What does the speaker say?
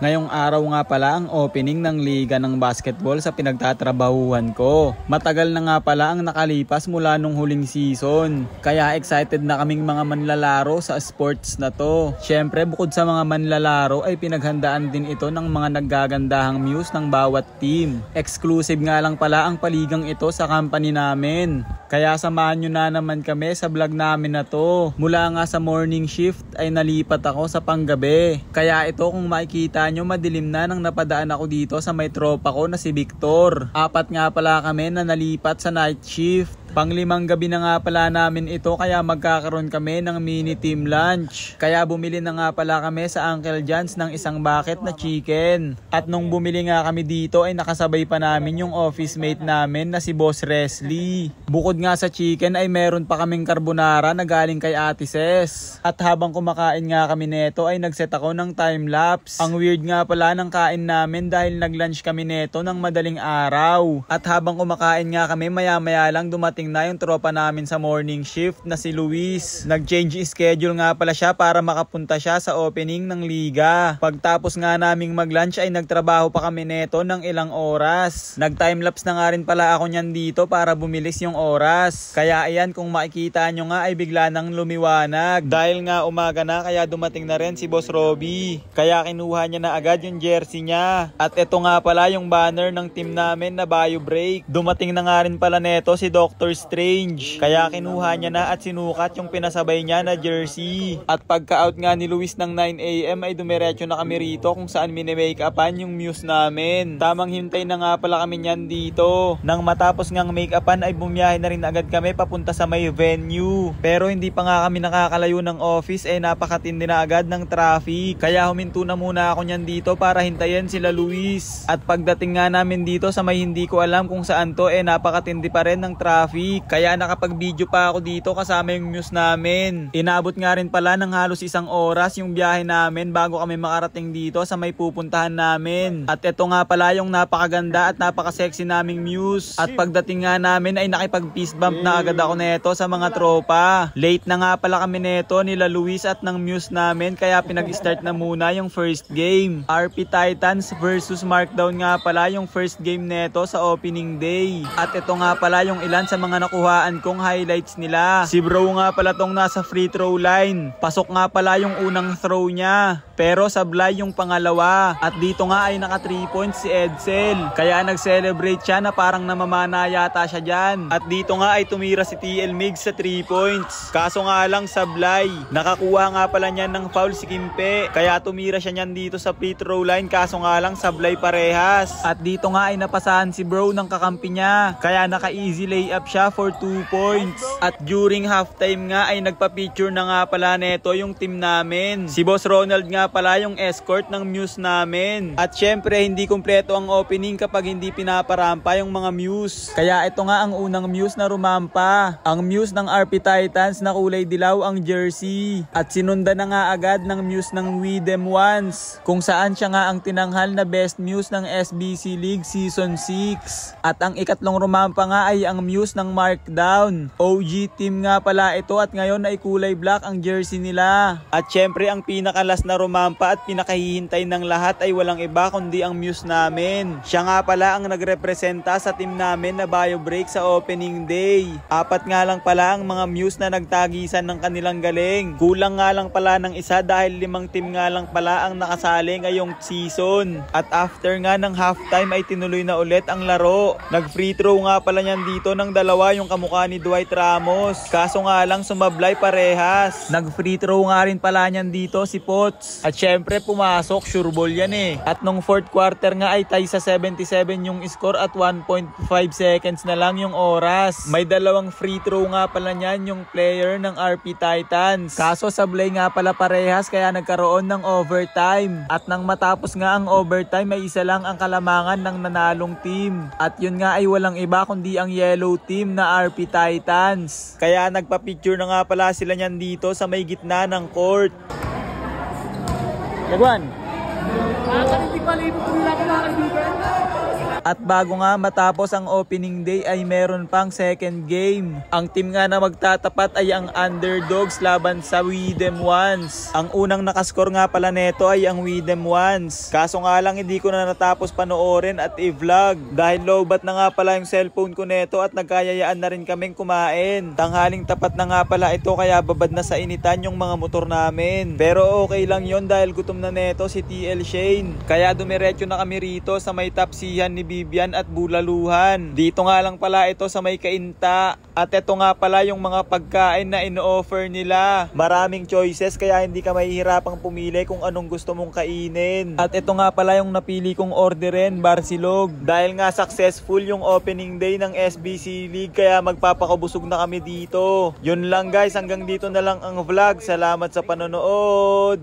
Ngayong araw nga pala ang opening ng liga ng basketball sa pinagtatrabahuhan ko. Matagal na nga pala ang nakalipas mula nung huling season. Kaya excited na kaming mga manlalaro sa sports na to. Syempre bukod sa mga manlalaro ay pinaghandaan din ito ng mga naggagandahang muse ng bawat team. Exclusive nga lang pala ang paligang ito sa company namin. Kaya samahan nyo na naman kami sa vlog namin na to. Mula nga sa morning shift ay nalipat ako sa panggabi. Kaya ito kung makikita nyo madilim na nang napadaan ako dito sa may tropa ko na si Victor. 4 nga pala kami na nalipat sa night shift. Pang-5 gabi na nga pala namin ito kaya magkakaroon kami ng mini team lunch. Kaya bumili na nga pala kami sa Uncle John's ng isang bucket na chicken. At nung bumili nga kami dito ay nakasabay pa namin yung office mate namin na si Boss Resly. Bukod nga sa chicken ay meron pa kaming carbonara na galing kay Ate Ses. At habang kumakain nga kami neto ay nagset ako ng time-lapse. Ang weird nga pala ng kain namin dahil nag-lunch kami neto ng madaling araw. At habang kumakain nga kami maya-maya lang dumating na yung tropa namin sa morning shift na si Luis. Nag-change schedule nga pala siya para makapunta siya sa opening ng liga. Pagtapos nga naming mag-lunch ay nagtrabaho pa kami neto ng ilang oras. Nag-timelapse na nga rin pala ako niyan dito para bumilis yung oras. Kaya ayan kung makikita nyo nga ay bigla nang lumiwanag. Dahil nga umaga na kaya dumating na rin si Boss Robby. Kaya kinuha niya na agad yung jersey niya. At ito nga pala yung banner ng team namin na Bio Break. Dumating na nga rin pala neto si Dr. Strange. Kaya kinuha niya na at sinukat yung pinasabay niya na jersey. At pagka-out nga ni Luis ng 9 AM ay dumiretso na kami rito kung saan mini-make-upan yung muse namin. Tamang hintay na nga pala kami niyan dito. Nang matapos ngang make-upan ay bumiyahe na rin agad kami papunta sa may venue. Pero hindi pa nga kami nakakalayo ng office ay napakatindi na agad ng traffic. Kaya huminto na muna ako niyan dito para hintayin sila Luis. At pagdating nga namin dito sa may hindi ko alam kung saan to napakatindi pa rin ng traffic. Kaya nakapag-video pa ako dito kasama yung muse namin. Inabot nga rin pala ng halos 1 oras yung biyahe namin bago kami makarating dito sa may pupuntahan namin. At ito nga pala yung napakaganda at napaka-sexy naming muse. At pagdating nga namin ay nakipag-peace bump na agad ako neto sa mga tropa. Late na nga pala kami neto nila Luis at ng muse namin kaya pinag-start na muna yung first game. RP Titans versus Markdown nga pala yung first game neto sa opening day. At ito nga pala yung ilan sa mga nakuhaan kong highlights nila. Si bro nga pala tong nasa free throw line. Pasok nga pala yung unang throw niya. Pero sablay yung pangalawa. At dito nga ay naka 3 points si Edsel. Kaya nag-celebrate siya na parang namamana yata siya dyan. At dito nga ay tumira si TL Migs sa 3 points. Kaso nga lang sablay. Nakakuha nga pala niyan ng foul si Kimpe. Kaya tumira siya niyan dito sa free throw line. Kaso nga lang sablay parehas. At dito nga ay napasahan si bro ng kakampi niya. Kaya naka-easy layup siya for 2 points. At during halftime nga ay nagpa-picture na nga pala neto yung team namin. Si Boss Ronald nga pala yung escort ng muse namin. At syempre hindi kumpleto ang opening kapag hindi pinaparampa yung mga muse. Kaya ito nga ang unang muse na rumampa. Ang muse ng RP Titans na kulay dilaw ang jersey. At sinunda na nga agad ng muse ng We Them Ones. Kung saan siya nga ang tinanghal na best muse ng SBC League Season 6. At ang ikatlong rumampa nga ay ang muse ng Markdown. OG team nga pala ito at ngayon ay kulay black ang jersey nila. At syempre ang pinakalas na rumampa at pinakahihintay ng lahat ay walang iba kundi ang muse namin. Siya nga pala ang nagrepresenta sa team namin na Bio Break sa opening day. 4 nga lang pala ang mga muse na nagtagisan ng kanilang galing. Kulang nga lang pala ng isa dahil 5 team nga lang pala ang nakasali ngayong season. At after nga ng halftime ay tinuloy na ulit ang laro. Nag-free throw nga pala niyan dito ng 2 yung kamukha ni Dwight Ramos. Kaso nga lang sumablay parehas. Nag-free throw nga rin pala niyan dito si Potts. At syempre pumasok, sure ball yan At nung 4th quarter nga ay tie sa 77 yung score at 1.5 seconds na lang yung oras. May 2 free throw nga pala niyan yung player ng RP Titans. Kaso sablay nga pala parehas kaya nagkaroon ng overtime. At nang matapos nga ang overtime ay isa lang ang kalamangan ng nanalong team. At yun nga ay walang iba kundi ang yellow team na RP Titans. Kaya nagpa-picture na nga pala sila niyan dito sa may gitna ng court. Lagwan! Hindi pala ibig ko nila kaibigan. At bago nga matapos ang opening day ay meron pang second game. Ang team nga na magtatapat ay ang Underdogs laban sa Widem Ones. Ang unang nakascore nga pala neto ay ang Widem Ones. Kaso nga lang hindi ko na natapos panoorin at i-vlog. Dahil lowbat na nga pala yung cellphone ko neto at nagkayayaan na rin kaming kumain. Tanghaling tapat na nga pala ito kaya babad na sa initan yung mga motor namin. Pero okay lang yon dahil gutom na neto si TL Shane. Kaya dumiretso na kami rito sa may tapsihan ni Bibian at Bulaluhan. Dito nga lang pala ito sa may Kainta. At ito nga pala yung mga pagkain na ino-offer nila. Maraming choices kaya hindi ka mahihirapang pumili kung anong gusto mong kainin. At ito nga pala yung napili kong orderin, Barsilog. Dahil nga successful yung opening day ng SBC League kaya magpapakabusog na kami dito. Yun lang guys, hanggang dito na lang ang vlog. Salamat sa panonood.